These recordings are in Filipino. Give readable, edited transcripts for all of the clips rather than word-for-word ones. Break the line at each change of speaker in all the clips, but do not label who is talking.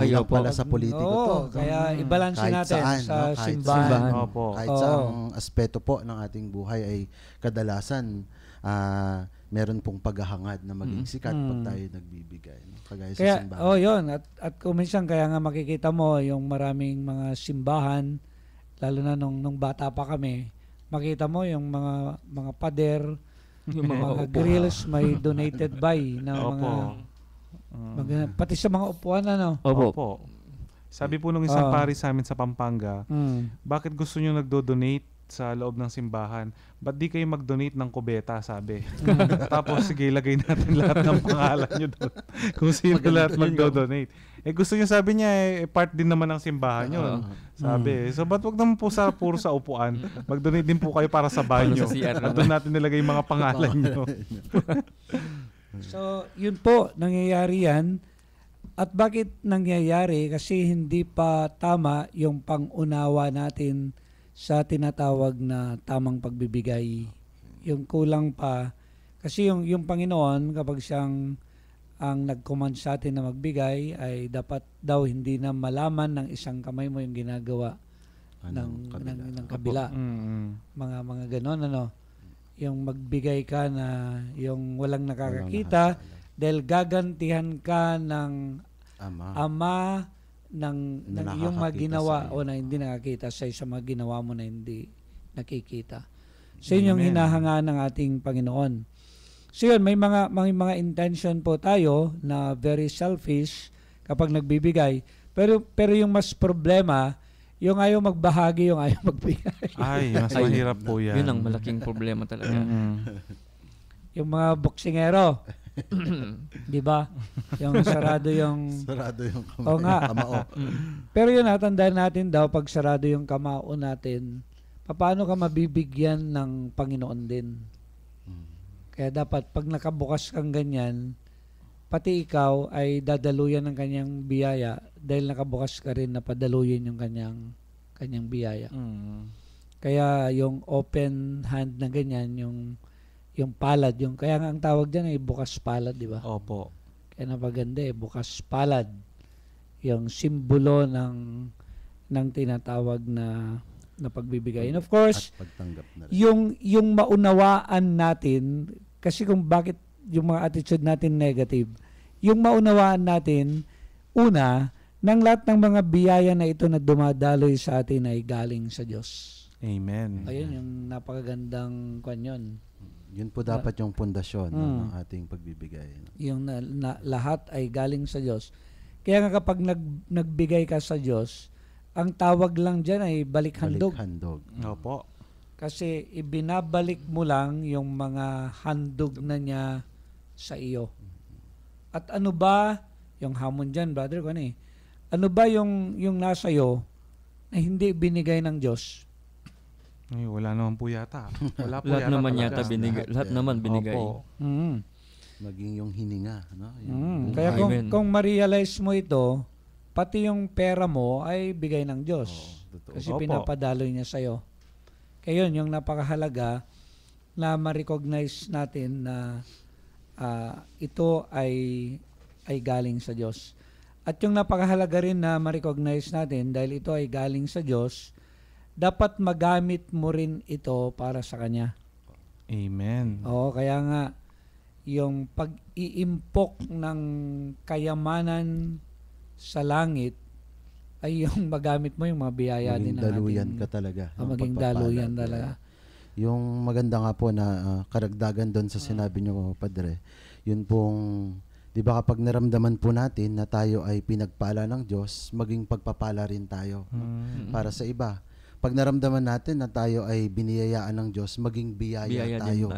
Hindi lang pala sa politiko to.
Kaya i-balance
Kahit
natin
saan,
sa
no? Kahit
simbahan.
saan.
Opo.
Kahit saang aspeto po ng ating buhay ay kadalasan meron pong paghahangad na maging sikat pag tayo nagbibigay. No? Kagaya
Kaya,
sa simbahan.
yun. At kung minsan, kaya nga makikita mo yung maraming mga simbahan, lalo na nung bata pa kami, makita mo yung mga pader, yung mga grills, may donated by na pati sa mga upuan, ano?
Opo. Sabi po nung isang pari sa amin sa Pampanga, bakit gusto nyo nagdo-donate sa loob ng simbahan? Ba't di kayo mag-donate ng kubeta, sabi. Tapos sige, ilagay natin lahat ng pangalan nyo doon. Kung sino lahat magdo-donate. Gusto nyo, sabi niya, part din naman ng simbahan yun. Sabi, so ba't wag naman po puro sa upuan? Mag-donate din po kayo para sa banyo. At doon natin nilagay yung mga pangalan nyo.
So, yun po, nangyayari yan. At bakit nangyayari? Kasi hindi pa tama yung pang-unawa natin sa tinatawag na tamang pagbibigay. Yung kulang pa. Kasi yung Panginoon, kapag siyang ang nag-command sa atin na magbigay, ay dapat daw hindi na malaman ng isang kamay mo yung ginagawa ng kabila. Mga ganon, ano. Yung magbigay ka na yung walang nakakakita dahil gagantihan ka ng ama ng yung mga ginawa o na hindi nakakita sa mga ginawa mo na hindi nakikita. So yun yung hinahangaan ng ating Panginoon. So yun, may mga intention po tayo na very selfish kapag nagbibigay. Pero yung mas problema, yung ayaw magbahagi, yung ayaw magbigay.
Ay, mas mahirap po yan.
Yun ang malaking problema talaga.
Yung mga boksingero, di ba? Yung sarado yung kamao. Oo nga. Pero yun, natandaan natin daw, pag sarado yung kamao natin, paano ka mabibigyan ng Panginoon din? Kaya dapat, pag nakabukas kang ganyan, pati ikaw ay dadaluyan ng kanyang biyaya dahil nakabukas ka rin na padaluyin yung kanyang biyaya. Kaya yung open hand na ganyan, yung palad, kaya nga ang tawag dyan ay bukas palad, di ba?
Opo.
Kaya napaganda bukas palad. Yung simbolo ng tinatawag na pagbibigay. And of course, yung maunawaan natin, kasi kung bakit yung mga attitude natin negative, yung maunawaan natin, una, ng lahat ng mga biyaya na ito na dumadaloy sa atin ay galing sa Diyos.
Amen.
Ayun, yung napakagandang kanyon.
Yun po dapat yung pundasyon ng ating pagbibigay.
Yung lahat ay galing sa Diyos. Kaya nga kapag nagbigay ka sa Diyos, ang tawag lang dyan ay balik-handog.
Opo.
Kasi ibinabalik mo lang yung mga handog na niya sa iyo. At ano ba, yung hamon dyan, brother, ano ba yung nasa iyo na hindi binigay ng Diyos?
Ay, wala naman po yata. Wala po
lahat
yata
naman
talaga.
yata binigay. Lahat naman binigay.
Opo.
Maging yung hininga. No?
Kaya kung ma-realize mo ito, pati yung pera mo ay bigay ng Diyos. Kasi pinapadaloy niya sa'yo. Kaya yun, yung napakahalaga na ma-recognize natin na ito ay galing sa Diyos. At yung napakahalaga rin na ma-recognize natin dahil ito ay galing sa Diyos, dapat magamit mo rin ito para sa Kanya.
Amen.
Oo, kaya nga, yung pag-iimpok ng kayamanan sa langit ay yung magamit mo yung mga biyaya din ng
daluyan ka talaga.
Maging daluyan talaga.
Yung maganda nga po na karagdagan doon sa sinabi niyo, Padre, yun pong, di ba kapag naramdaman po natin na tayo ay pinagpala ng Diyos, maging pagpapala rin tayo para sa iba. Pag naramdaman natin na tayo ay biniyayaan ng Diyos, maging biyaya tayo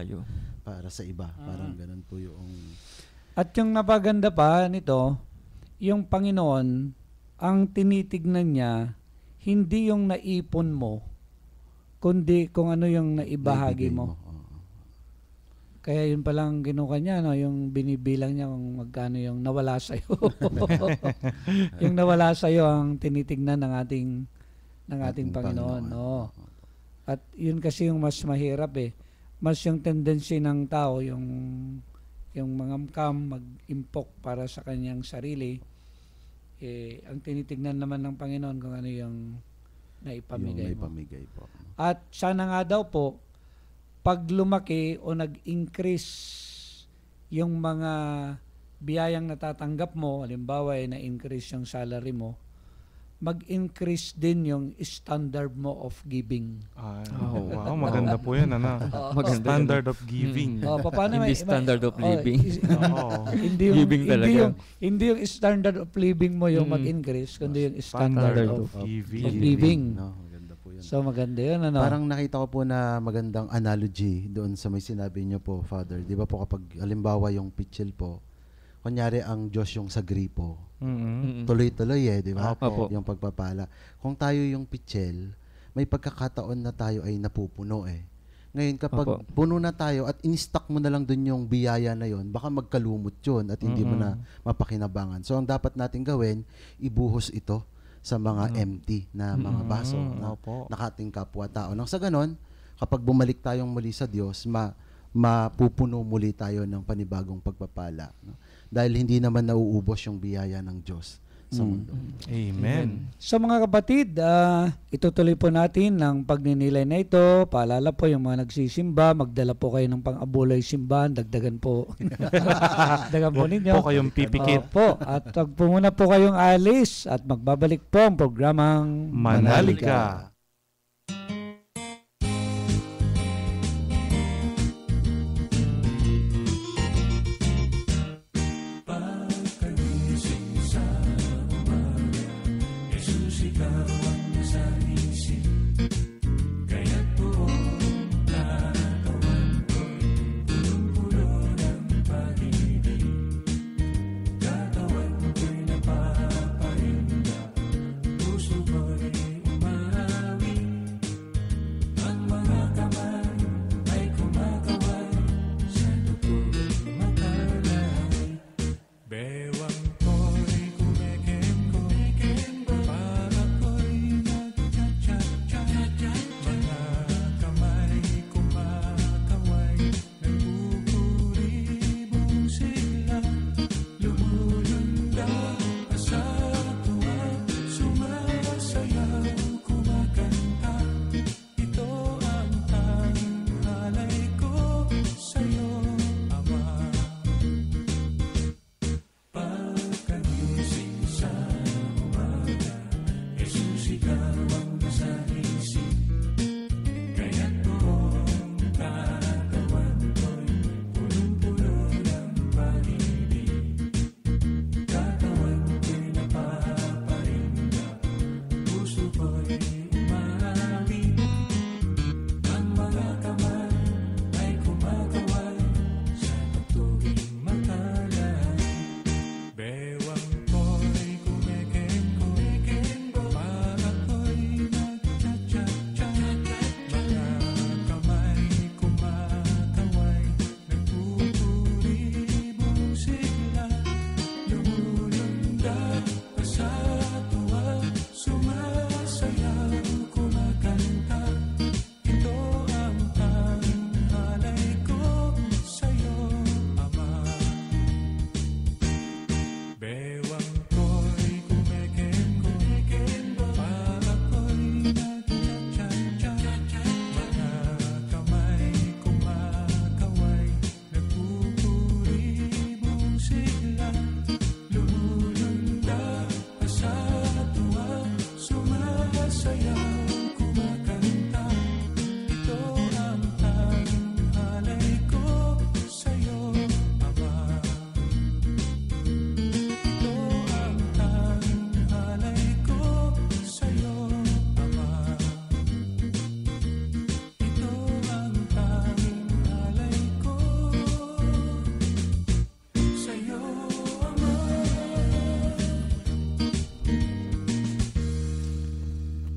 para sa iba. Parang ganun po yung...
At yung napaganda pa nito, yung Panginoon, ang tinitignan niya, hindi yung naipon mo, kundi kung ano yung naibahagi mo. Kaya yun palang ginuha niya, no? Yung binibilang niya kung magkano yung nawala sa'yo. Yung nawala sa'yo ang tinitignan ng ating Panginoon. No? At yun kasi yung mas mahirap Mas yung tendency ng tao, yung mga mag-impok para sa kanyang sarili, ang tinitignan naman ng Panginoon kung ano yung naipamigay
Yung
mo.
naipamigay po.
At sana nga daw po, pag lumaki o nag-increase yung mga biyayang natatanggap mo, halimbawa ay na-increase yung salary mo, mag-increase din yung standard mo of giving.
Wow, maganda po yan.
Maganda
Standard of giving.
Paano
Hindi standard of living.
Oo.
hindi yung,
Giving talaga.
hindi yung standard of living mo yung mag-increase, kundi yung standard of
giving.
giving.
No, maganda po yun.
So maganda yun, ano?
Parang nakita ko po na magandang analogy doon sa may sinabi niyo po, Father. Di ba po kapag halimbawa yung pitchel po, kunyari ang Diyos yung sa gripo, tuloy-tuloy di ba?
Opo.
Yung pagpapala. Kung tayo yung pitchel, may pagkakataon na tayo ay napupuno Ngayon kapag
Opo.
puno na tayo at in-stock mo na lang dun yung biyaya na yon, baka magkalumot yun at hindi mo na mapakinabangan. So ang dapat natin gawin, ibuhos ito sa mga empty na mga baso na nakating kapwa-tao. Nang sa ganon, kapag bumalik tayong muli sa Diyos, mapupuno muli tayo ng panibagong pagpapala. No? Dahil hindi naman nauubos yung biyaya ng Diyos sa mundo.
Amen.
So mga kapatid, itutuloy po natin ang pagninilay na ito. Paalala po yung mga nagsisimba, magdala po kayo ng pang-abulay simbahan, dagdagan po. Dagdagan po ninyo.
Po kayong pipikit.
Opo. At wag po muna po kayong alis at magbabalik po ang programang
Manalika.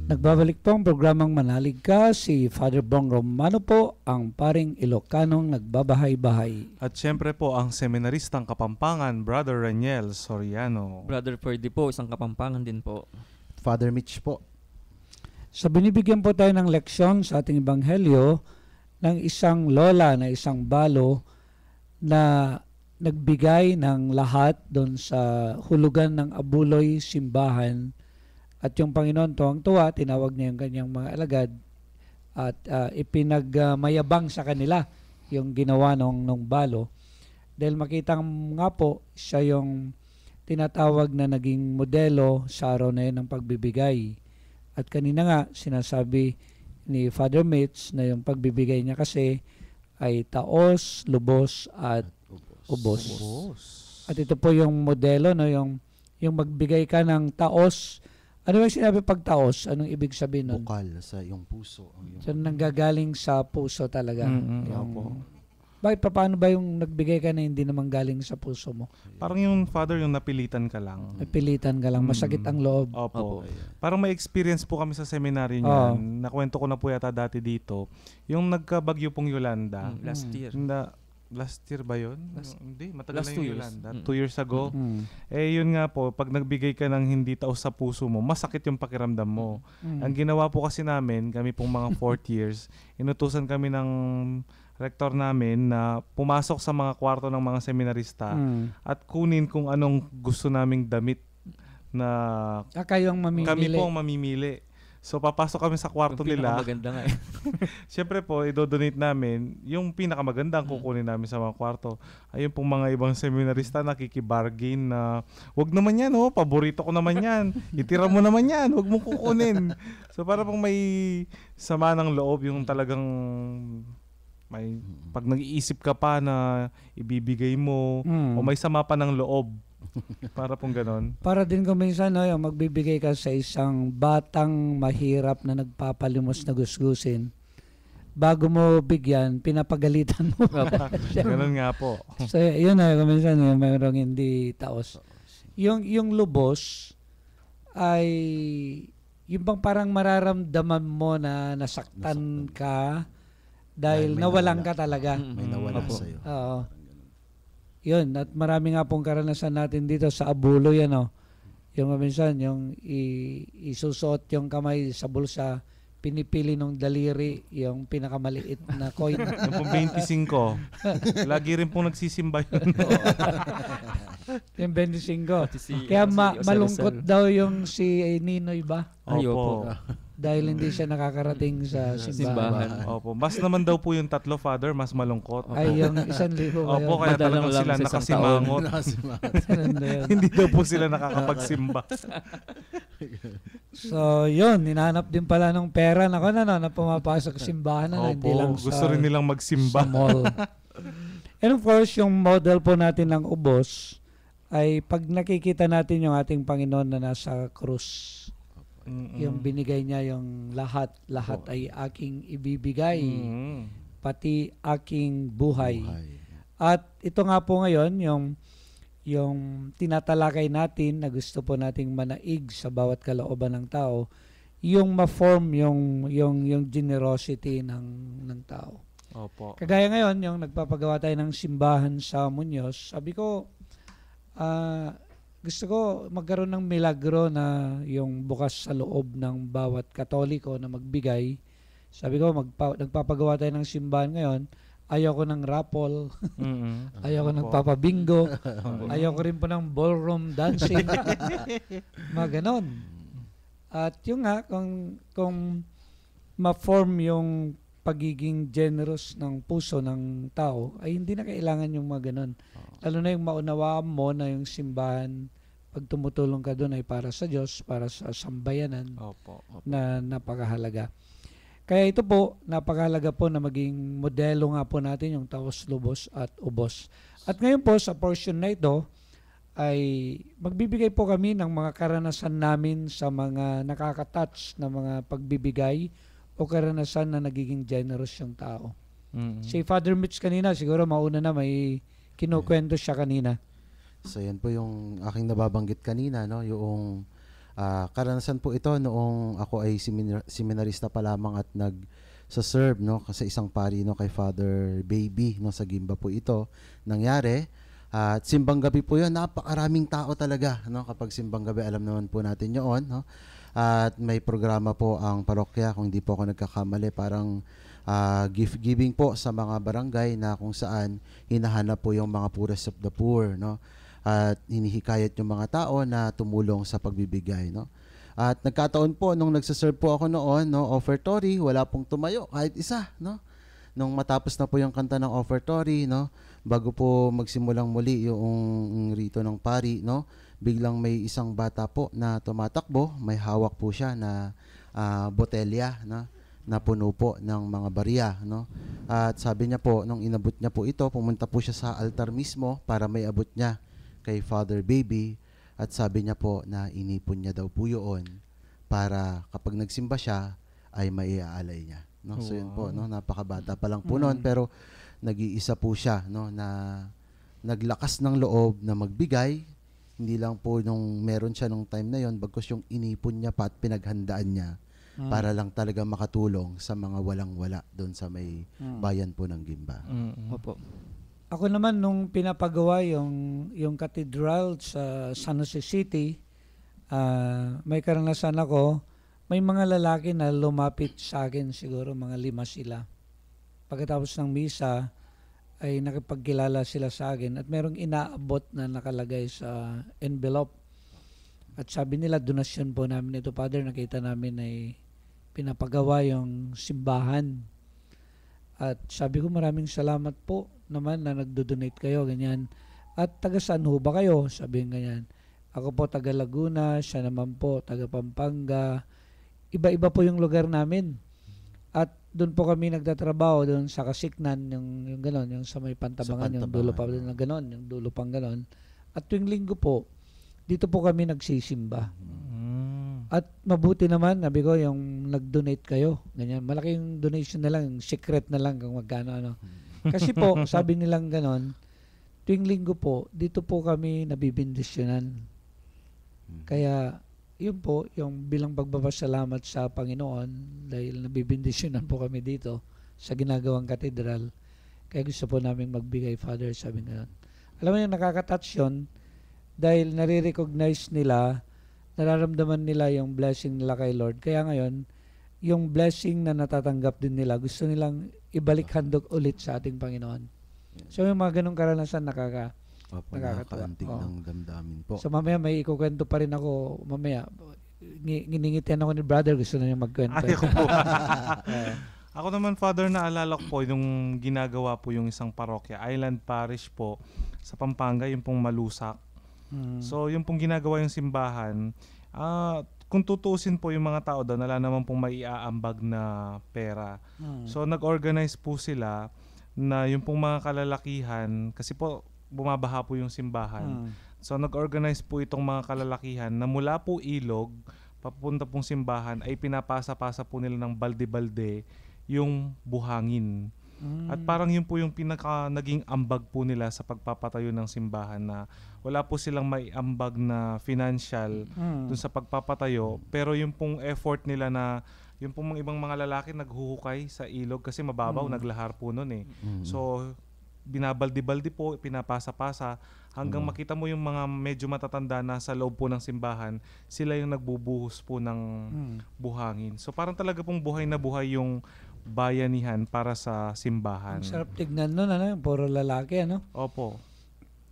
Nagbabalik po ang programang Manalig Ka. Si Father Bong Romano po, ang paring Ilocanong nagbabahay-bahay.
At syempre po ang seminaristang Kapampangan, Brother Raniel Soriano.
Brother Ferdy po, isang Kapampangan din po.
Father Mitch po.
So binibigyan po tayo ng leksyon sa ating ebanghelyo ng isang lola na isang balo na nagbigay ng lahat doon sa hulugan ng Abuloy simbahan, at yung Panginoon tuwang-tuwa, tinawag niya yung kanyang mga alagad at ipinagmayabang sa kanila yung ginawa nung balo, dahil makita nga po siya yung tinatawag na naging modelo sa araw na yun ng pagbibigay. At kanina nga sinasabi ni Father Mitch na yung pagbibigay niya kasi ay taos, lubos at ubos. At ito po yung modelo, no, yung magbigay ka ng taos. Ano yung sinabi pag taos? Anong ibig sabihin nun?
Bukal sa iyong puso.
So, nanggagaling sa puso talaga.
Opo.
Bakit paano ba yung nagbigay ka na hindi naman galing sa puso mo?
Parang yung Father, yung napilitan ka lang.
Napilitan ka lang, masakit ang loob.
Opo. Parang may experience po kami sa seminaryo niyan. Nakwento ko na po yata dati dito. Yung nagkabagyo pong Yolanda.
Last year.
Last year ba yun? Hindi, matagal
Last
na yung
2 years.
Yolanda. 2 years ago.
Mm.
Yun nga po, pag nagbigay ka ng hindi taos sa puso mo, masakit yung pakiramdam mo. Ang ginawa po kasi namin, kami pong mga 4th years, inutusan kami ng rektor namin na pumasok sa mga kwarto ng mga seminarista at kunin kung anong gusto naming damit na
Kayo ang mamimili.
kami po ang mamimili. So papasok kami sa kwarto nila.
Maganda nga eh.
Siyempre po, idodonate namin yung pinakamaganda ang kukunin namin sa mga kwarto. Ayun pong mga ibang seminarista nakikibargain na wag naman yan, paborito ko naman yan. Itira mo naman yan, wag mong kukunin. So para pong may sama ng loob yung talagang may pag nag-iisip ka pa na ibibigay mo o may sama pa ng loob. Para pong ganon.
Para din kung minsan, no, yung magbibigay ka sa isang batang mahirap na nagpapalimos na gusgusin, bago mo bigyan, pinapagalitan mo.
Ganon nga po.
So, yun na, kung minsan, yung mayroong hindi taos. Yung lubos ay, yung bang parang mararamdaman mo na nasaktan ka dahil
may
nawalan
nawala.
ka talaga.
May nawala sa'yo.
Oo. Yun, at marami nga pong karanasan natin dito sa Abulo yan, yung minsan, yung isusuot yung kamay sa bulsa, pinipili ng daliri yung pinakamaliit na coin.
Yung pong 25. Lagi rin pong nagsisimba yun.
Yung 25.
Pati si
Malungkot daw yung si Ninoy ba?
Opo.
Dahil hindi siya nakakarating sa simbahan.
Opo. Mas naman daw po yung tatlo, Father, mas malungkot.
Ay, yung 1,000 ba yun?
Opo, kaya
Madalang
talagang
lang
sila
sa isang
nakasimangot.
Ano yun?
Hindi daw po sila nakakapagsimba.
So, yun, hinahanap din pala ng pera na na pumapasok sa simbahan na hindi lang
gusto
sa,
rin nilang magsimba.
sa mall. And of course, yung model po natin ng ubos ay pag nakikita natin yung ating Panginoon na nasa krus. Yung binigay niya yung lahat ay aking ibibigay, pati aking buhay. At ito nga po ngayon, yung tinatalakay natin na gusto po nating manaig sa bawat kalooban ng tao, yung ma-form yung generosity ng tao.
Opo.
Kagaya ngayon, yung nagpapagawa tayo ng simbahan sa Muñoz, sabi ko, gusto ko magkaroon ng milagro na yung bukas sa loob ng bawat Katoliko na magbigay. Sabi ko, nagpapagawa tayo ng simbahan ngayon, ayaw ko ng raffle, ayaw ko ng papabingo, ayaw ko rin po ng ballroom dancing, mga ganon. At yung nga, kung ma-form yung pagiging generous ng puso ng tao, ay hindi na kailangan yung mga ganon. Lalo na yung maunawaan mo na yung simbahan, pag tumutulong ka doon ay para sa Diyos, para sa sambayanan, na napakahalaga. Kaya ito po, napakahalaga po na maging modelo nga po natin yung taos, lubos at ubos. At ngayon po sa portion na ito ay magbibigay po kami ng mga karanasan namin sa mga nakaka-touch na mga pagbibigay o karanasan na nagiging generous yung tao. Si Father Mitch kanina, siguro mauna na may kinukwento siya kanina.
So yan po yung aking nababanggit kanina, no? Yung karanasan po ito noong ako ay seminarista pa lamang at nag-serve, no? Kasi isang pari, no, kay Father Baby, no, sa Gimba po ito nangyari. At simbang gabi po yun, napakaraming tao talaga, no? Kapag simbang gabi, alam naman po natin yun, no? At may programa po ang parokya, kung hindi po ako nagkakamali, parang gift giving po sa mga barangay na kung saan hinahanap po yung mga poorest of the poor, no? At hinihikayat yung mga tao na tumulong sa pagbibigay, no? At nagkataon po nung nagsaserve po ako noon, no, offertory, wala pong tumayo kahit isa, no? Nung matapos na po yung kanta ng offertory, no, bago po magsimulang muli yung rito ng pari, no, biglang may isang bata po na tumatakbo, may hawak po siya na botelya, no, na puno po ng mga barya, no. At sabi niya po, nung inabot niya po ito, pumunta po siya sa altar mismo para may abot niya kay Father Baby. At sabi niya po na inipon niya daw po yun para kapag nagsimba siya ay maiaalay niya, no. So yun po, no, napakabata pa lang po noon, pero nag-iisa po siya, no, na naglakas ng loob na magbigay. Hindi lang po nung meron siya nung time na yon, bagkus yung inipon niya pa at pinaghandaan niya para lang talaga makatulong sa mga walang-wala doon sa may bayan po ng Gimba.
Opo.
Ako naman nung pinapagawa yung cathedral sa San Jose City, may karanasan ako, may mga lalaki na lumapit sa akin, siguro mga 5 sila. Pagkatapos ng misa ay nakipagkilala sila sa akin at merong inaabot na nakalagay sa envelope. At sabi nila, donasyon po namin ito, Father. Nakita namin ay pinapagawa yung simbahan. At sabi ko, maraming salamat po naman na nagdo-donate kayo, ganyan. At taga saan ho ba kayo? Sabi ganyan. Ako po taga Laguna, siya naman po taga Pampanga. Iba-iba po yung lugar namin. At doon po kami nagtatrabaho doon sa Kasiknan, yung gano'n, yung sa may Pantabangan, yung dulo pa na gano'n, yung dulo pang gano'n. At tuwing linggo po, dito po kami nagsisimba. At mabuti naman, sabi ko, yung nag-donate kayo, ganyan. Malaking donation na lang, secret na lang kung magkano, ano. Kasi po, sabi nilang gano'n, tuwing linggo po, dito po kami nabibindisyonan. Kaya, yun po, yung bilang pagpapasalamat sa Panginoon, dahil nabibindisyonan po kami dito sa ginagawang katedral, kaya gusto po namin magbigay, Father, sabi gano'n. Alam mo yung nakaka-touch yun, dahil nare-recognize nila, nararamdaman nila yung blessing nila kay Lord. Kaya ngayon, yung blessing na natatanggap din nila, gusto nilang ibalik handog ulit sa ating Panginoon. So yung mga ganong karanasan nakakatuwa.
Nakakaantig ng damdamin po.
So mamaya may ikukwento pa rin ako. Mamaya, nginingitian ako ni brother, gusto na niya magkwento.
Ayaw po. Ako naman, Father, naalala ko po yung ginagawa po yung isang parokya, Island Parish po, sa Pampanga, yung pong Malusak. So, yung pong ginagawa yung simbahan, kung tutuusin po yung mga tao doon, wala naman pong maiaambag na pera. So, nag-organize po sila na yung pong mga kalalakihan, kasi po, bumabaha po yung simbahan. So, nag-organize po itong mga kalalakihan na mula po ilog, papunta pong simbahan, ay pinapasa-pasa po nila ng balde-balde yung buhangin. At parang yun po yung naging ambag po nila sa pagpapatayo ng simbahan, na wala po silang may ambag na financial dun sa pagpapatayo, pero yung pong effort nila na yung pong mga ibang mga lalaki naghuhukay sa ilog kasi mababaw, naglahar po nun eh. So binabaldi-baldi po, pinapasa-pasa hanggang makita mo yung mga medyo matatanda na sa loob po ng simbahan, sila yung nagbubuhos po ng buhangin. So parang talaga pong buhay na buhay yung bayanihan para sa simbahan.
Ang sarap tignan nun, ano, puro lalaki, ano?
Opo.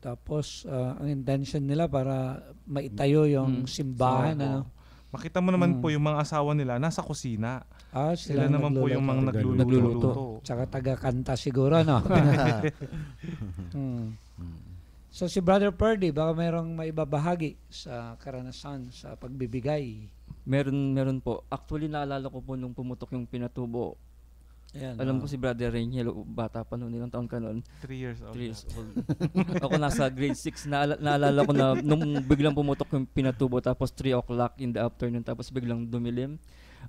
Tapos, ang intention nila para maitayo yung simbahan, ano?
Makita mo naman po yung mga asawa nila nasa kusina.
Sila
naman po yung mga nagluluto.
Tsaka taga-kanta siguro, no? So, si Brother Purdy, baka mayroong maibabahagi sa karanasan sa pagbibigay.
Meron po. Actually, naalala ko po nung pumutok yung pinatubo.
Ayan,
Alam ko si Brother Rainiel, bata pa noon, ilang taon ka noon?
3 years old.
3 years old. Ako nasa grade 6. Naalala ko na nung biglang pumutok yung pinatubo, tapos 3 o'clock in the afternoon, tapos biglang dumilim.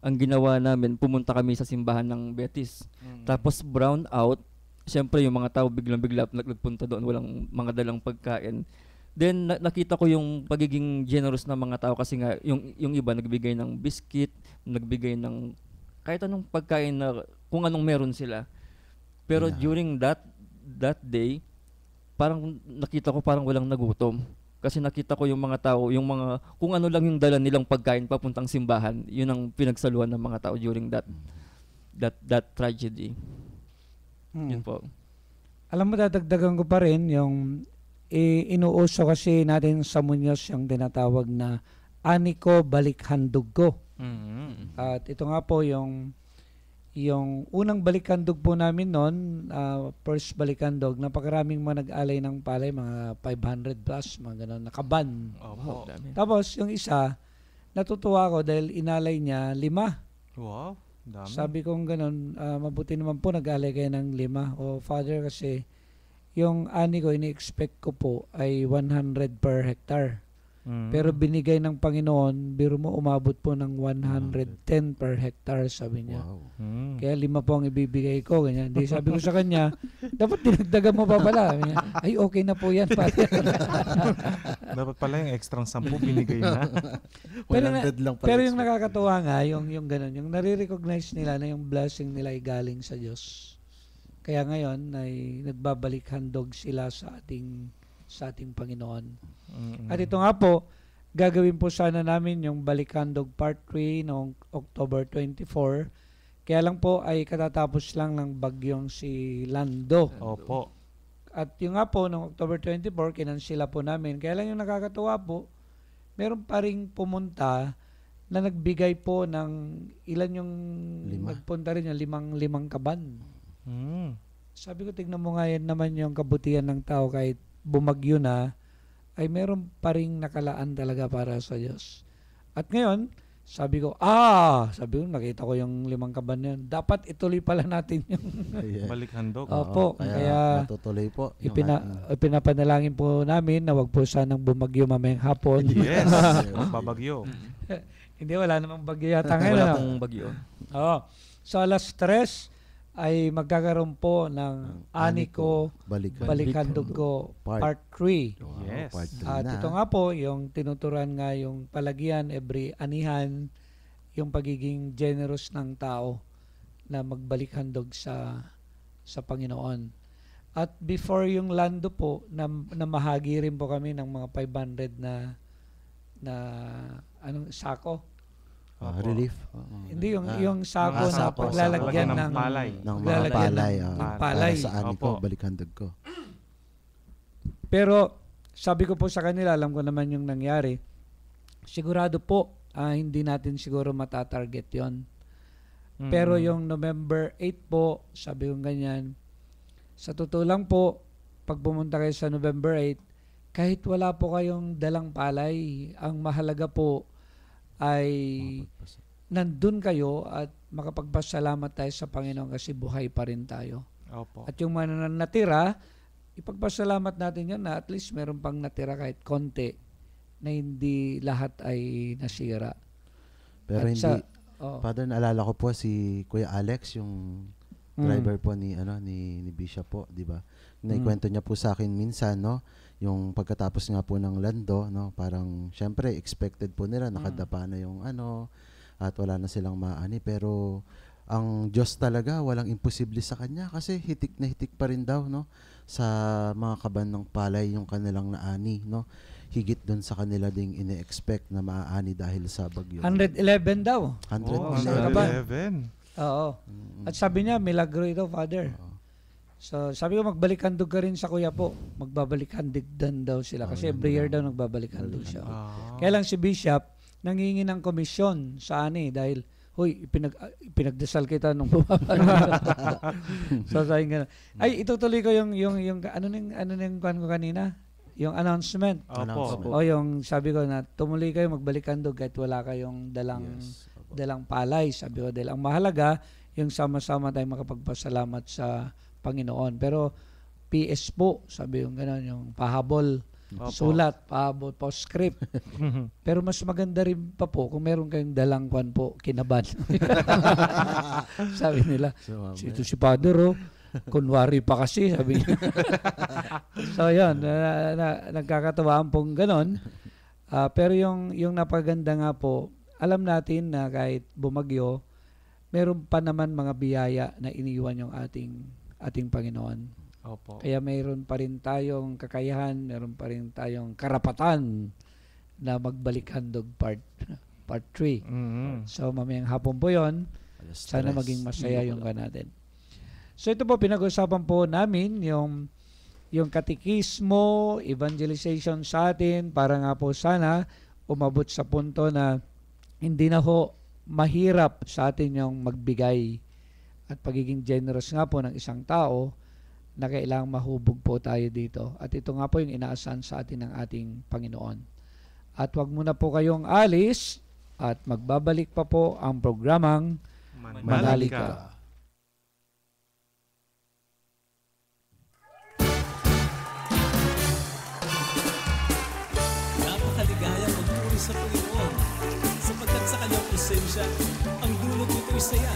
Ang ginawa namin, pumunta kami sa simbahan ng Betis. Tapos brown out. Siyempre yung mga tao biglang-bigla nagpunta doon, walang mga dalang pagkain. Then nakita ko yung pagiging generous ng mga tao, kasi nga yung iba nagbigay ng biscuit, nagbigay ng kahit anong pagkain na kung anong meron sila. Pero during that day, parang nakita ko parang walang nagutom. Kasi nakita ko yung mga tao, yung mga kung ano lang yung dala nilang pagkain papuntang simbahan, yun ang pinagsaluhan ng mga tao during that tragedy.
Mm.
Yun po.
Alam mo, dadagdagan ko pa rin yung inuuso kasi natin sa Muñoz yung tinatawag na ani ko, balik handog ko. At ito nga po yung unang balikandog po namin noon, first balikandog, napakaraming mga nag-alay ng palay, mga 500 plus, mga gano'n, nakaban.
Opo.
Dami.
Tapos yung isa, natutuwa ko dahil inalay niya 5.
Wow. Dami.
Sabi kong gano'n, mabuti naman po nag-alay kayo ng 5. O Father, kasi yung ani ko, ini-expect ko po ay 100 per hectare. Pero binigay ng Panginoon, biro mo umabot po ng 110 per hectare, sabi niya.
Wow.
Kaya 5 po ang ibibigay ko, ganyan. Di sabi ko sa kanya, dapat dinagdagan mo pa pala. Sabi niya, ay okay na po yan.
Dapat pala yung extra 10 binigay na.
Pero
100 lang pala.
Pero yung nakakatuwa nga, yung ganun, yung nare-recognize nila na yung blessing nila ay galing sa Diyos. Kaya ngayon ay nagbabalik handog sila sa ating Panginoon. At ito nga po, gagawin po sana namin yung Balikhandog Part 3 noong October 24. Kaya lang po ay katatapos lang ng bagyong si Lando.
Opo.
At yung nga po, noong October 24, kinansila po namin. Kaya lang yung nakakatuwa po, meron pa ring pumunta na nagbigay po ng ilan yung
5.
nagpunta rin yung 5 kaban. Sabi ko, tignan mo nga yan naman yung kabutihan ng tao kahit bumagyo na, ay meron pa ring nakalaan talaga para sa Diyos. At ngayon, sabi ko, nakita ko yung 5 kaban na yun. Dapat ituloy pala natin yung
Balik handog.
Opo,
Kaya
kaya
matutuloy po.
ipinapanalangin po namin na wag po sanang bumagyo mamayang hapon.
Yes. Babagyo.
Hindi, wala namang bagyo yata ngayon.
Wala
ano?
pong bagyo.
Oo. So alas 3 ay magkakaroon po ng Aniko Balikhandog ko Part 3.
Wow,
Yes.
part 3
At
na.
ito nga po, yung tinuturan nga yung palagyan every anihan, yung pagiging generous ng tao na magbalik-handog sa Panginoon. At before yung Lando po, namahagi rin po kami ng mga 500 na sako.
Relief.
Hindi, yung sako na
sako.
paglalagyan ng
palay.
Ng mga
paglalagyan
palay.
ng palay.
Para sa ani
Opo.
ko, balikhandog ko.
Pero sabi ko po sa kanila, alam ko naman yung nangyari. Sigurado po, hindi natin siguro matatarget yon. Pero yung November 8 po, sabi ko ganyan, sa totoo lang po, pag pumunta kayo sa November 8, kahit wala po kayong dalang palay, ang mahalaga po ay nandun kayo at makapagpasalamat tayo sa Panginoon kasi buhay pa rin tayo.
Opo.
At yung mga natira, ipagpasalamat natin yan na at least meron pang natira kahit konti na hindi lahat ay nasira.
Pero
At
hindi,
oh,
Father, naalala ko po si Kuya Alex, yung driver po ni Bishop po, di ba? Naikwento niya po sa akin minsan, no? Yung pagkatapos nga po ng Lando, no? Parang syempre expected po nila nakadapa na yung at wala na silang maani, pero ang Diyos talaga walang imposible sa kanya kasi hitik na hitik pa rin daw, no? Sa mga kaban ng palay yung kanilang naani, no? Higit doon sa kanila ding ine-expect na maaani dahil sa bagyo.
111 daw.
100
Oh,
Sa kaban.
111.
Oo. At sabi niya, milagro ito, Father. So, sabi ko, magbalik-handog ka rin sa kuya po. Magbabalik-handog din daw sila. Kasi every year daw nagbabalik-handog siya. Kaya lang si Bishop, nangingi ng komisyon sa ani dahil, huy, pinagdasal kita nung bumabalik. So, sabi nga, ay, itutuloy ko yung ano nang kuhan ko kanina? Yung announcement.
Opo.
O yung sabi ko na tumuloy kayo magbalik-handog kahit wala kayong dalang palay. Sabi ko, dahil ang mahalaga, yung sama-sama tayong makapagpasalamat sa Panginoon. Pero PS po, sabi yung gano'n, yung pahabol, sulat, pahabol, postscript. Pero mas maganda rin pa po kung meron kayong dalang kwan po, kinaban. Sabi nila, ito si Father, kunwari pa kasi, sabi niya. So yun, nagkakatawaan pong gano'n. Pero yung napaganda nga po, alam natin na kahit bumagyo, meron pa naman mga biyaya na iniwan yung ating Panginoon.
Opo.
Kaya mayroon pa rin tayong kakayahan, mayroon pa rin tayong karapatan na magbalik-handog part 3. So mamayang hapon po yon. Sana maging masaya yung ka natin. So ito po, pinag-usapan po namin yung katikismo, evangelization sa atin, para nga po sana umabot sa punto na hindi na ho mahirap sa atin yung magbigay at pagiging generous nga po ng isang tao na kailangang mahubog po tayo dito. At ito nga po yung inaasahan sa atin ng ating Panginoon. At wag muna po kayong alis at magbabalik pa po ang programang Manalika.
Napakaligaya magpuri sa Panginoon sapagkat sa kanyang presensya, ang dulot nito'y saya.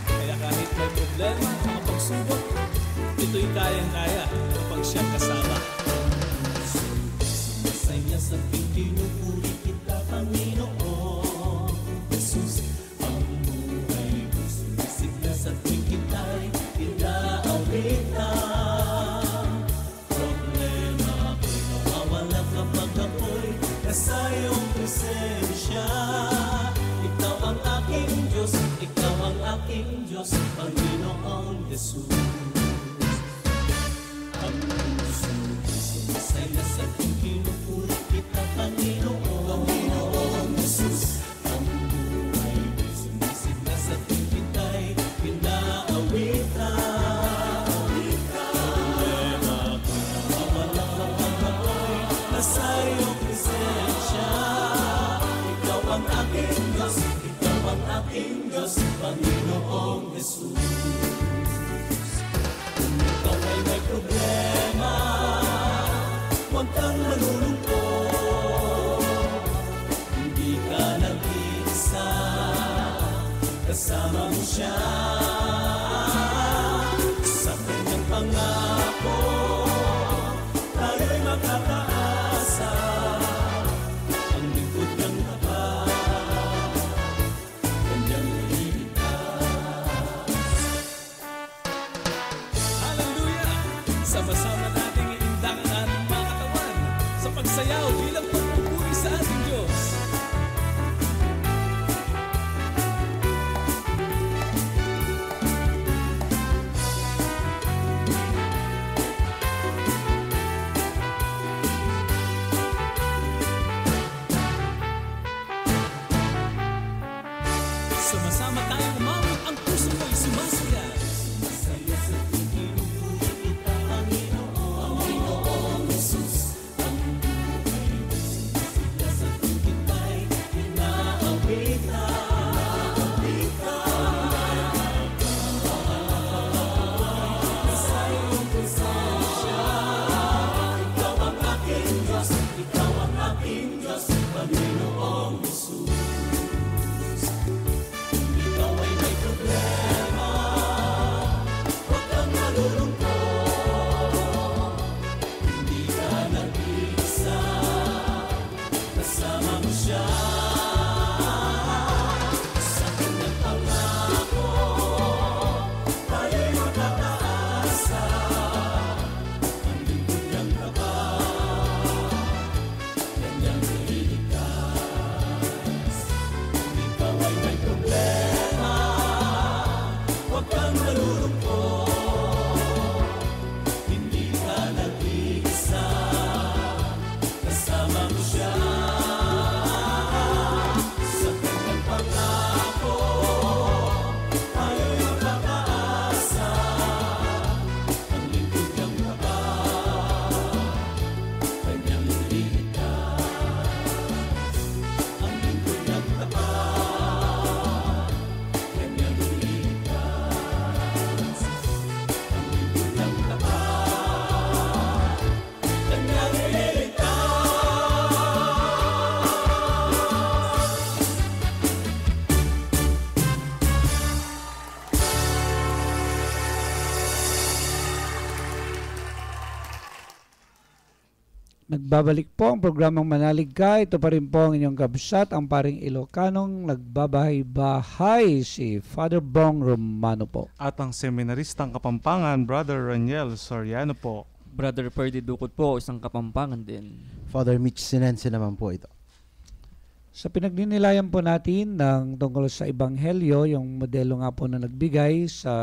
Kaya kahit may problema o mga pagsubok, ito'y kayang-kaya kapag siyang kasama. Masaya sa pinupuri kita, Panginoon Jesus. Ang buhay ko sumisigla sa tuwing kita'y inaawitan. Problema ko'y mawawala kapag ako'y nasa iyong presensya. Ikaw ang aking Diyos, ikaw ang aking Diyos, Panginoong Jesus. Ang puso sumisaya sa tuwing pinupuri kita, Panginoong Jesus. Ang buhay ko'y sumisigla sa tuwing kita'y inaawitan. Problema ko'y nawawala kapag ako'y nasa iyong presensya. Ikaw ang aking Diyos, ikaw ang aking Diyos, Panginoong Jesus. Kung ikaw ay may problema, huwag kang malulungkot. Hindi ka nag-iisa, kasama mo siya. Sa kanyang pangako, tayo'y makakaasa. Ang lingkod ng tapat, kanyang ililigtas. Hallelujah! Sama-sama nating iindakan ang ating mga katawan sa pagsayaw bilang pagpupuri sa ating Diyos. Sama-sama tayong umawit, ang puso ko'y sumasaya. Masaya sa pinupuri kita, Panginoong Jesus. Ang buhay ko'y sumisigla sa tuwing kita'y inaawitan. Nasa iyong presensya, ikaw ang aking Diyos, ikaw ang aking Diyos, Panginoong Jesus. Ikaw ay may problema, huwag kang malulungkot. Hindi ka nag-iisa, kasama mo siya. Sa kanyang pangako, tayo'y makakaasa. Ang lingkod niyang tapat, kanyang ililigtas. Kung ikaw ay may problema, huwag kang malulungkot. Hindi ka nag-iisa, kasama mo siya. Sa kanyang pangako, tayo'y makakaasa. Ang lingkod niyang tapat, kanyang ililigtas. Ang lingkod niyang tapat, kanyang ililigtas. Ang lingkod niyang tapat, kanyang ililigtas.
Nagbabalik po ang programang Manalig Ka. Ito pa rin po ang inyong kabsat, ang paring Ilocanong nagbabahay-bahay, si Father Bong Romano po.
At ang seminaristang Kapampangan, Brother Raniel Soriano po.
Brother Ferdy Dukot po, isang Kapampangan din.
Father Mitch Sinense naman po ito.
Sa pinagninilayan po natin ng tungkol sa Ebanghelyo, yung modelo nga po na nagbigay sa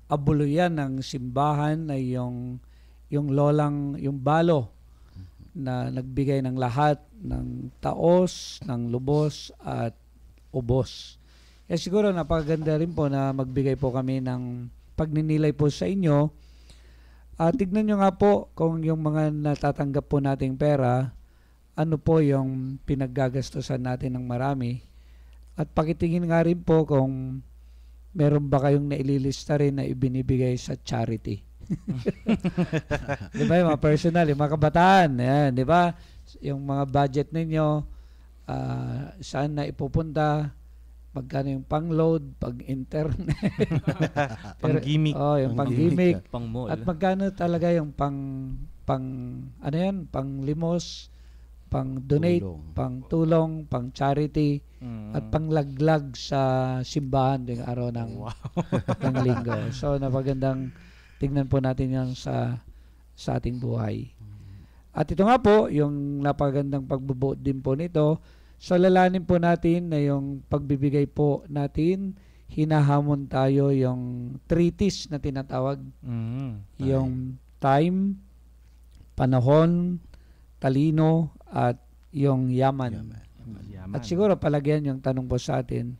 abuluyan ng simbahan ay yung yung balo na nagbigay ng lahat ng taos, ng lubos at ubos. Siguro napakaganda rin po na magbigay po kami ng pagninilay po sa inyo. Tignan nyo nga po kung yung mga natatanggap po nating pera, ano po yung pinaggagastusan natin ng marami. At pakitingin nga rin po kung meron ba kayong naililista rin na ibinibigay sa charity. Di ba yung mga personal, yung mga kabataan, yan, di ba? Yung mga budget ninyo, saan na ipupunta, magkano yung pang-load, pang-internet,
Pang-gimmick.
yung pang-gimmick,
Pang-mall.
at magkano talaga yung ano yan, pang-limos, pang-donate,
Tulong.
pang-tulong, pang-charity, at panglaglag sa simbahan ng araw ng, ng linggo. So, napagandang tignan po natin yan sa ating buhay. At ito nga po, yung napagandang pagbubuo din po nito, so lalanin po natin na yung pagbibigay po natin, hinahamon tayo yung 3 T's na tinatawag. Yung time, panahon, talino, at yung yaman. At siguro palagyan yung tanong po sa atin,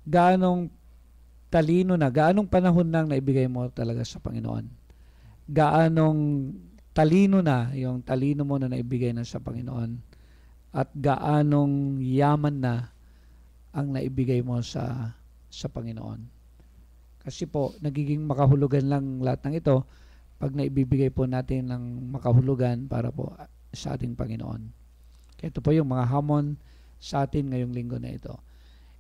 gaanong talino na, gaanong panahon nang naibigay mo talaga sa Panginoon? Gaanong talino na, yung talino mo na naibigay na sa Panginoon? At gaanong yaman na ang naibigay mo sa Panginoon? Kasi po, nagiging makahulugan lang lahat ng ito pag naibibigay po natin ng makahulugan para po sa ating Panginoon. Kaya ito po yung mga hamon sa atin ngayong linggo na ito.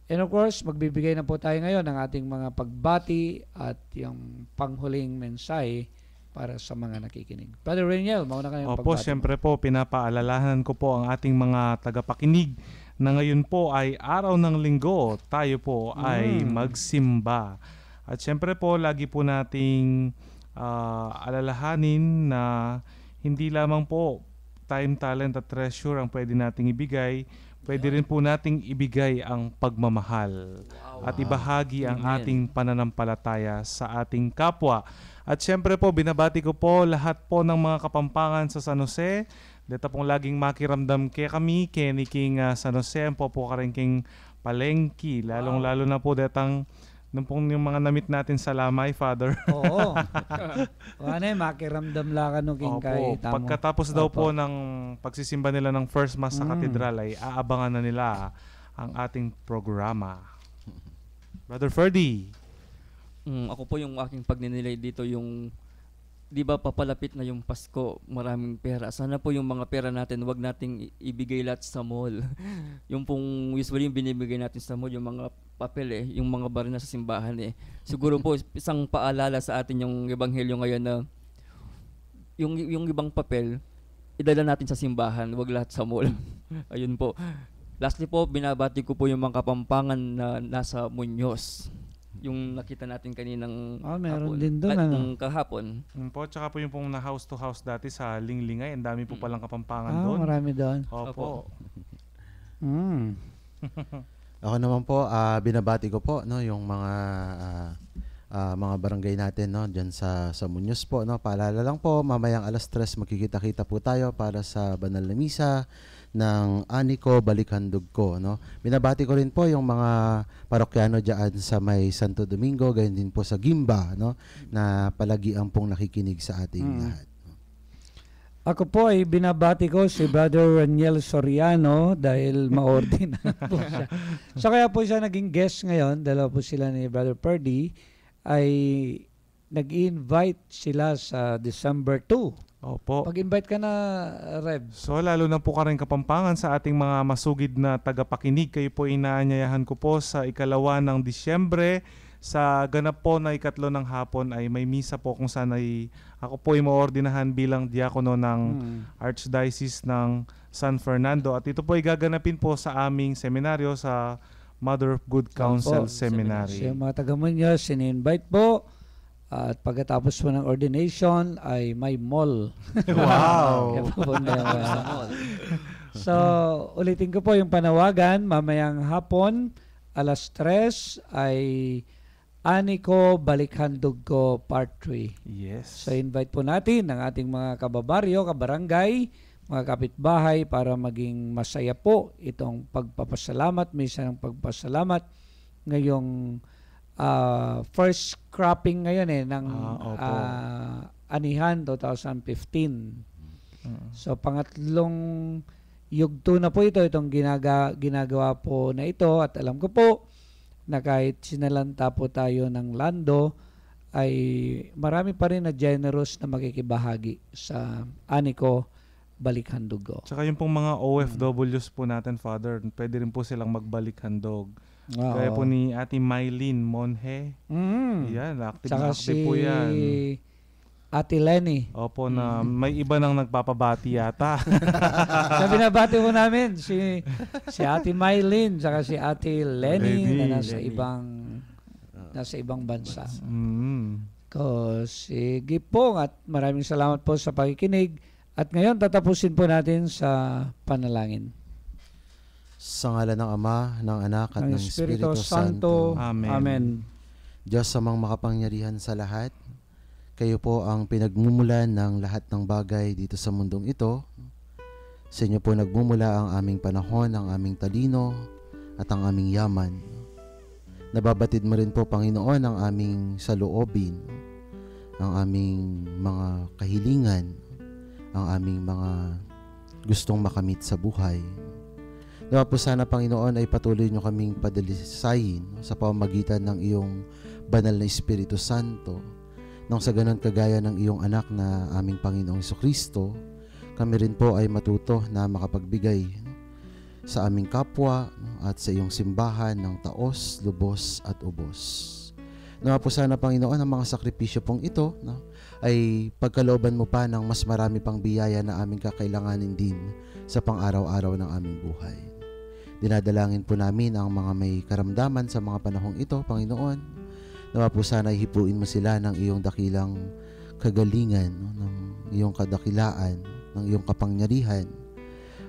And of course, magbibigay na po tayo ngayon ng ating mga pagbati at yung panghuling mensahe para sa mga nakikinig. Brother Reniel, mauna ka ng pagbati.
Opo, siyempre po, pinapaalalahanan ko po ang ating mga tagapakinig na ngayon po ay araw ng linggo. Tayo po ay magsimba. At siyempre po, lagi po nating alalahanin na hindi lamang po time, talent at treasure ang pwede nating ibigay. Pwede rin po nating ibigay ang pagmamahal at ibahagi ang ating pananampalataya sa ating kapwa. At syempre po, binabati ko po lahat po ng mga Kapampangan sa San Jose. Dito pong laging makiramdam kay kami, Kenny King San Jose, ang po ka rin king Palengki. Lalong-lalo na po detang nung pong yung mga namit natin sa Lamay, Father.
Oo. Ano makiramdam lang ka nung king kay tamo.
Pagkatapos daw po ng pagsisimba nila ng first mass sa katedral ay aabangan na nila ang ating programa. Brother Ferdy.
Ako po yung aking pagninilay dito yung, di ba papalapit na yung Pasko, maraming pera. Sana po yung mga pera natin, wag nating ibigay lahat sa mall. Yung pong usually yung binibigay natin sa mall, yung mga papel yung mga bar na sa simbahan Siguro po isang paalala sa atin yung ebanghelyo ngayon na yung ibang papel, idala natin sa simbahan, wag lahat sa mall. Ayun po. Lastly po, binabati ko po yung mga Kapampangan na nasa Muñoz. Yung nakita natin kaninang
meron
hapon.
din doon
Kahapon.
Po, tsaka po yung pong na house to house dati sa Linglingay. Ang dami po palang Kapampangan doon.
Marami doon.
Opo.
Ako naman po, binabati ko po no, yung mga barangay natin no, diyan sa Muñoz po no. Paalala lang po, mamayang 3:00 magkikita-kita po tayo para sa banal na misa ng Aniko Balikhandog ko no. Binabati ko rin po yung mga parokyano diyan sa may Santo Domingo, gayon din po sa Gimba no, na palagian pong nakikinig sa ating lahat.
Ako po ay binabati ko si Brother Raniel Soriano dahil ma-ordinate po siya. So kaya po siya naging guest ngayon, dalawa po sila ni Brother Ferdy, ay nag-invite sila sa December 2.
Opo.
Pag-invite ka na, Rev.
So lalo na po ka rin Kapampangan sa ating mga masugid na tagapakinig. Kayo po inaanyayahan ko po sa 2 ng Disyembre. Sa ganap po na 3 ng hapon ay may misa po kung saan ay ako po ay maordinahan bilang diakono ng Archdiocese ng San Fernando. At ito po ay gaganapin po sa aming seminaryo sa Mother of Good Counsel Seminary.
So yung mga taga-Muñoz, sin-invite po. At pagkatapos po ng ordination ay may mall.
Wow!
So, ulitin ko po yung panawagan. Mamayang hapon, 3:00 ay Ani Ko, Balikhandog Ko, Part 3.
Yes.
So, invite po natin ang ating mga kababaryo, kabarangay, mga kapitbahay para maging masaya po itong pagpapasalamat, misa ng pagpasalamat ngayong first cropping ngayon ng
opo.
Anihan 2015. So pangatlong yugto na po itong ginagawa po na ito, at alam ko po na kahit sinalanta po tayo ng lando ay marami pa rin na generous na makikibahagi sa Aniko Balikhandog Ko.
Tsaka yung pong mga OFWs po natin, Father, pwede rin po silang magbalik handog. Gaya po ni Ate Mylene Monhe. Yan, active
Tsaka
na active po yan.
Ate Lenny.
Opo, na may iba nang nagpapabati yata.
Na binabati po namin si Ate Mylene tsaka si Ate Lenny na nasa ibang bansa. Sige po, at maraming salamat po sa pakikinig. At ngayon tatapusin po natin sa panalangin.
Sa ngalan ng Ama, ng Anak at ng Espiritu
Santo.
Amen.
Amen.
Diyos amang makapangyarihan sa lahat, kayo po ang pinagmumulan ng lahat ng bagay dito sa mundong ito. Sa inyo po nagmumula ang aming panahon, ang aming talino, at ang aming yaman. Nababatid mo rin po, Panginoon, ang aming saloobin, ang aming mga kahilingan, ang aming mga gustong makamit sa buhay. Nawa po sana, Panginoon, ay patuloy nyo kaming padalisayin sa pamamagitan ng iyong banal na Espiritu Santo. Nang sa ganon kagaya ng iyong anak na aming Panginoong Jesucristo, kami rin po ay matuto na makapagbigay sa aming kapwa at sa iyong simbahan ng taos, lubos at ubos. Nawa po sana, Panginoon, ang mga sakripisyo pong ito ay pagkalooban mo pa ng mas marami pang biyaya na aming kakailanganin din sa pang-araw-araw ng aming buhay. Dinadalangin po namin ang mga may karamdaman sa mga panahong ito, Panginoon. Nawa po sana hipuin mo sila ng iyong dakilang kagalingan, ng iyong kadakilaan, ng iyong kapangyarihan.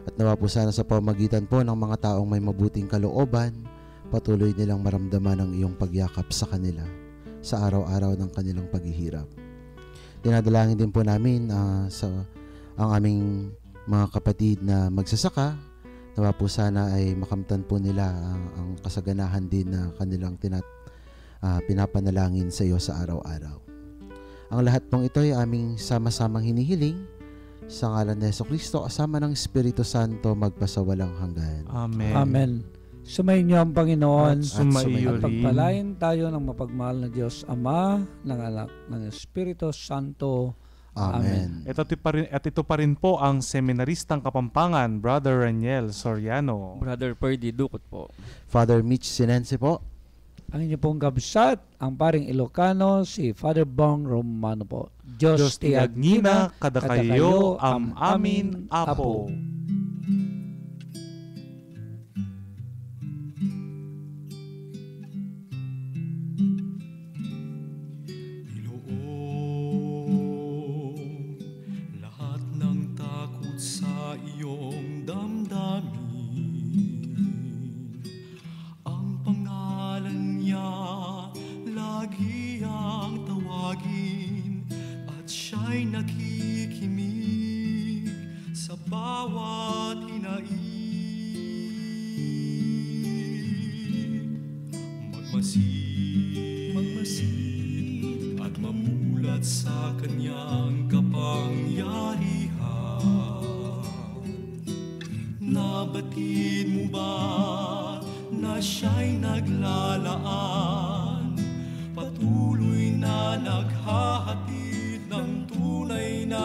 At nawa po sana sa pamagitan po ng mga taong may mabuting kalooban, patuloy nilang maramdaman ang iyong pagyakap sa kanila sa araw-araw ng kanilang paghihirap. Dinadalangin din po namin ang aming mga kapatid na magsasaka. Nawa po sana ay makamtan po nila ang kasaganahan din na kanilang pinapanalangin sa iyo sa araw-araw. Ang lahat pong ito ay aming sama-samang hinihiling sa ngalan ni Jesucristo kasama ng Espiritu Santo magpasawalang hanggan.
Amen.
Amen. Sumayin niyo ang Panginoon
At sumaiyo
at
rin.
pagpalain tayo ng mapagmahal na Diyos Ama, ng Anak, ng Espiritu Santo.
Amen.
Ito pa rin po ang seminaristang Kapampangan, Brother Raniel Soriano.
Brother Perdy Dukot po.
Father Mitch Sinense po.
Ang inyo pong kabsat, ang paring Ilocano, si Father Bong Romano po. Diyos ti
Agnina, kada kayo, amin, apo.
Lahat ng takot sa iyong damdamin, ang pangalan niya lagi ang tawagin, at siya'y nakikinig sa bawat hinaing. Magmasid at mamulat sa kanyang kapangyarihan. Nabatid mo ba na siya'y naglalaan, patuloy na naghahatid ng tunay na